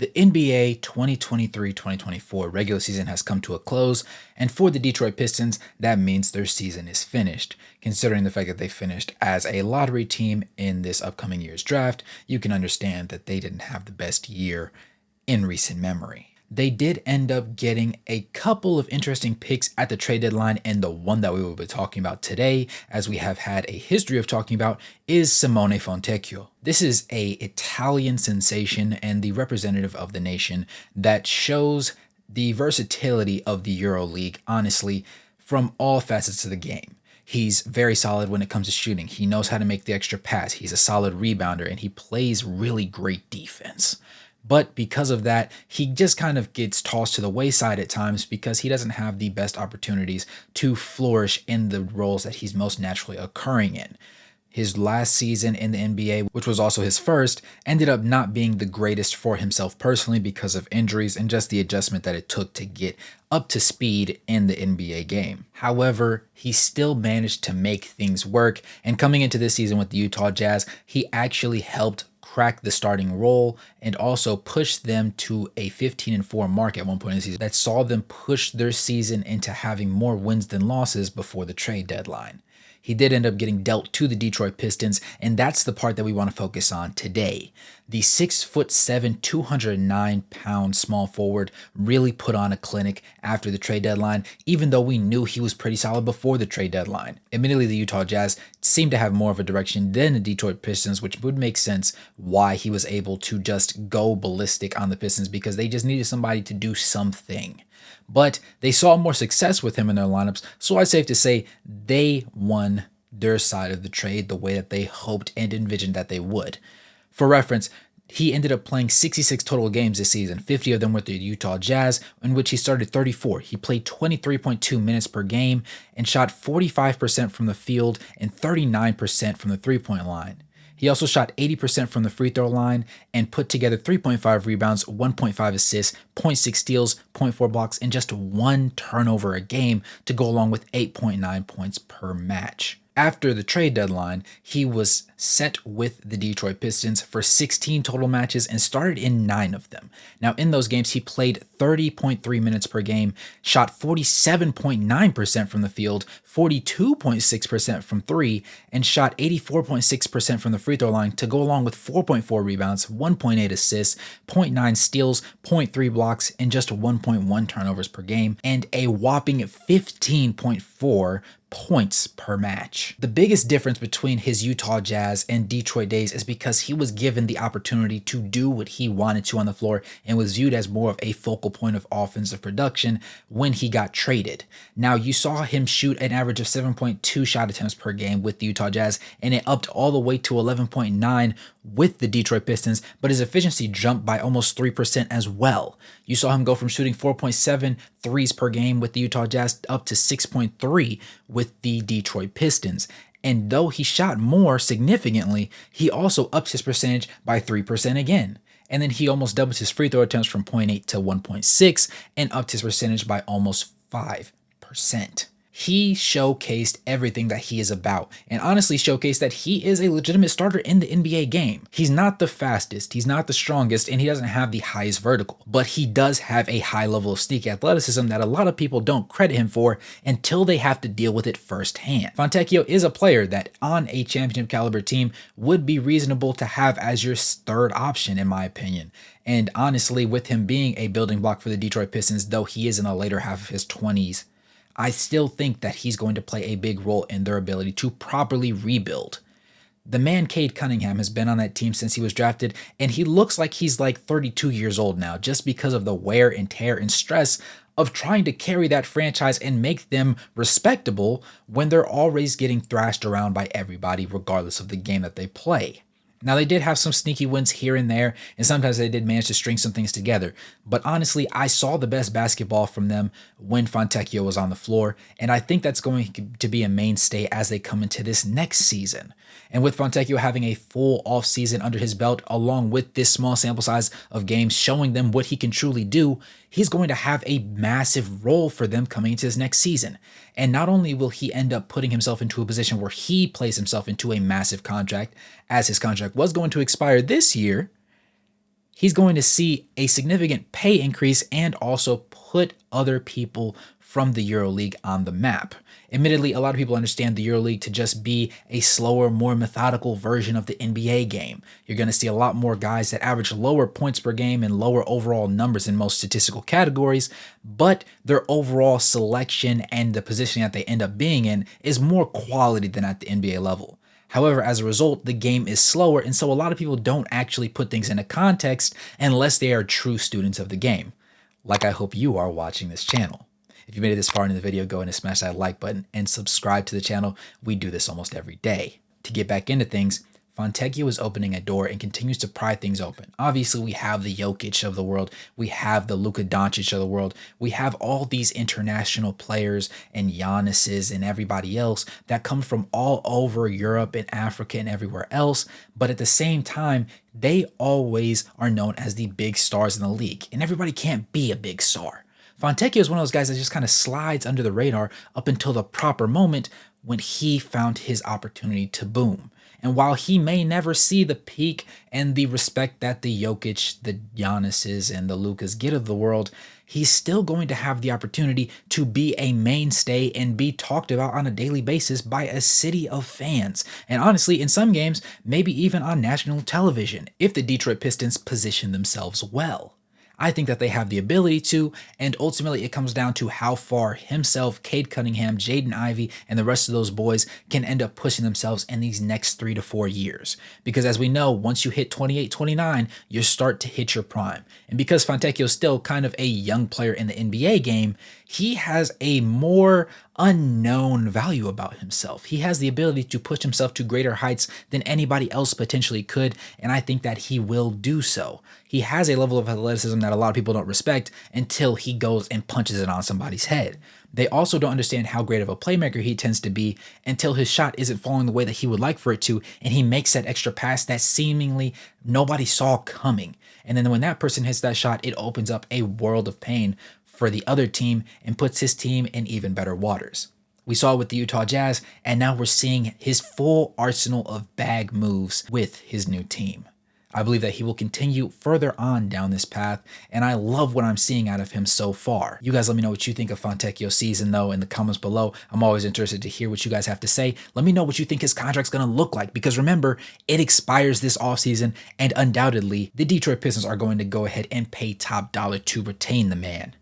The NBA 2023-2024 regular season has come to a close, and for the Detroit Pistons, that means their season is finished. Considering the fact that they finished as a lottery team in this upcoming year's draft, you can understand that they didn't have the best year in recent memory. They did end up getting a couple of interesting picks at the trade deadline, and the one that we will be talking about today, as we have had a history of talking about, is Simone Fontecchio. This is an Italian sensation and the representative of the nation that shows the versatility of the EuroLeague, honestly, from all facets of the game. He's very solid when it comes to shooting. He knows how to make the extra pass. He's a solid rebounder, and he plays really great defense. But because of that, he just kind of gets tossed to the wayside at times because he doesn't have the best opportunities to flourish in the roles that he's most naturally occurring in. His last season in the NBA, which was also his first, ended up not being the greatest for himself personally because of injuries and just the adjustment that it took to get up to speed in the NBA game. However, he still managed to make things work, and coming into this season with the Utah Jazz, he actually helped crack the starting role and also push them to a 15-4 mark at one point in the season that saw them push their season into having more wins than losses before the trade deadline. He did end up getting dealt to the Detroit Pistons, and that's the part that we want to focus on today. The 6'7", 209-pound small forward really put on a clinic after the trade deadline, even though we knew he was pretty solid before the trade deadline. Admittedly, the Utah Jazz seemed to have more of a direction than the Detroit Pistons, which would make sense why he was able to just go ballistic on the Pistons, because they just needed somebody to do something. But they saw more success with him in their lineups, so I'd safe to say they won their side of the trade the way that they hoped and envisioned that they would. For reference, he ended up playing 66 total games this season, 50 of them with the Utah Jazz, in which he started 34. He played 23.2 minutes per game and shot 45% from the field and 39% from the three-point line. He also shot 80% from the free throw line and put together 3.5 rebounds, 1.5 assists, 0.6 steals, 0.4 blocks, and just 1 turnover a game to go along with 8.9 points per match. After the trade deadline, he was set with the Detroit Pistons for 16 total matches and started in 9 of them. Now, in those games, he played 30.3 minutes per game, shot 47.9% from the field, 42.6% from 3, and shot 84.6% from the free throw line to go along with 4.4 rebounds, 1.8 assists, 0.9 steals, 0.3 blocks, and just 1.1 turnovers per game, and a whopping 15.4 points per match. The biggest difference between his Utah Jazz and Detroit days is because he was given the opportunity to do what he wanted to on the floor and was viewed as more of a focal point of offensive production when he got traded. Now, you saw him shoot an average of 7.2 shot attempts per game with the Utah Jazz, and it upped all the way to 11.9 with the Detroit Pistons, but his efficiency jumped by almost 3% as well. You saw him go from shooting 4.7 threes per game with the Utah Jazz up to 6.3 with the Detroit Pistons. And though he shot more significantly, he also upped his percentage by 3% again. And then he almost doubled his free throw attempts from 0.8 to 1.6 and upped his percentage by almost 5%. He showcased everything that he is about, and honestly showcased that he is a legitimate starter in the NBA game. He's not the fastest, he's not the strongest, and he doesn't have the highest vertical, but he does have a high level of sneaky athleticism that a lot of people don't credit him for until they have to deal with it firsthand. Fontecchio is a player that on a championship caliber team would be reasonable to have as your third option, in my opinion. And honestly, with him being a building block for the Detroit Pistons, though he is in the later half of his 20s, I still think that he's going to play a big role in their ability to properly rebuild. The man Cade Cunningham has been on that team since he was drafted, and he looks like he's like 32 years old now just because of the wear and tear and stress of trying to carry that franchise and make them respectable when they're always getting thrashed around by everybody regardless of the game that they play. Now, they did have some sneaky wins here and there, and sometimes they did manage to string some things together. But honestly, I saw the best basketball from them when Fontecchio was on the floor, and I think that's going to be a mainstay as they come into this next season. And with Fontecchio having a full offseason under his belt, along with this small sample size of games showing them what he can truly do, he's going to have a massive role for them coming into this next season. And not only will he end up putting himself into a position where he plays himself into a massive contract, as his contract was going to expire this year, he's going to see a significant pay increase and also put other people from the EuroLeague on the map. Admittedly, a lot of people understand the EuroLeague to just be a slower, more methodical version of the NBA game. You're going to see a lot more guys that average lower points per game and lower overall numbers in most statistical categories, but their overall selection and the position that they end up being in is more quality than at the NBA level. However, as a result, the game is slower, and so a lot of people don't actually put things into context unless they are true students of the game, like I hope you are watching this channel. If you made it this far in the video, go ahead and smash that like button and subscribe to the channel. We do this almost every day. To get back into things, Fontecchio is opening a door and continues to pry things open. Obviously, we have the Jokic of the world. We have the Luka Doncic of the world. We have all these international players and Giannis's and everybody else that come from all over Europe and Africa and everywhere else. But at the same time, they always are known as the big stars in the league. And everybody can't be a big star. Fontecchio is one of those guys that just kind of slides under the radar up until the proper moment when he found his opportunity to boom. And while he may never see the peak and the respect that the Jokic, the Giannis's, and the Lukas get of the world, he's still going to have the opportunity to be a mainstay and be talked about on a daily basis by a city of fans. And honestly, in some games, maybe even on national television, if the Detroit Pistons position themselves well. I think that they have the ability to, and ultimately it comes down to how far himself, Cade Cunningham, Jaden Ivey, and the rest of those boys can end up pushing themselves in these next 3 to 4 years. Because as we know, once you hit 28, 29, you start to hit your prime. And because Fontecchio is still kind of a young player in the NBA game, he has a more unknown value about himself. He has the ability to push himself to greater heights than anybody else potentially could, and I think that he will do so. He has a level of athleticism that a lot of people don't respect until he goes and punches it on somebody's head. They also don't understand how great of a playmaker he tends to be until his shot isn't falling the way that he would like for it to, and he makes that extra pass that seemingly nobody saw coming. And then when that person hits that shot, it opens up a world of pain for the other team and puts his team in even better waters. We saw it with the Utah Jazz, and now we're seeing his full arsenal of bag moves with his new team. I believe that he will continue further on down this path, and I love what I'm seeing out of him so far. You guys let me know what you think of Fontecchio's season, though, in the comments below. I'm always interested to hear what you guys have to say. Let me know what you think his contract's going to look like, because remember, it expires this offseason, and undoubtedly, the Detroit Pistons are going to go ahead and pay top dollar to retain the man.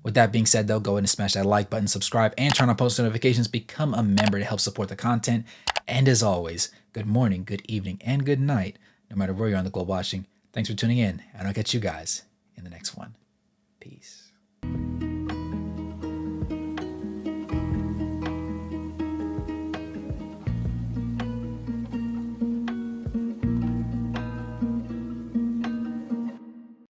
With that being said, though, go ahead and smash that like button, subscribe, and turn on post notifications. Become a member to help support the content. And as always, good morning, good evening, and good night, no matter where you're on the globe watching. Thanks for tuning in, and I'll catch you guys in the next one. Peace.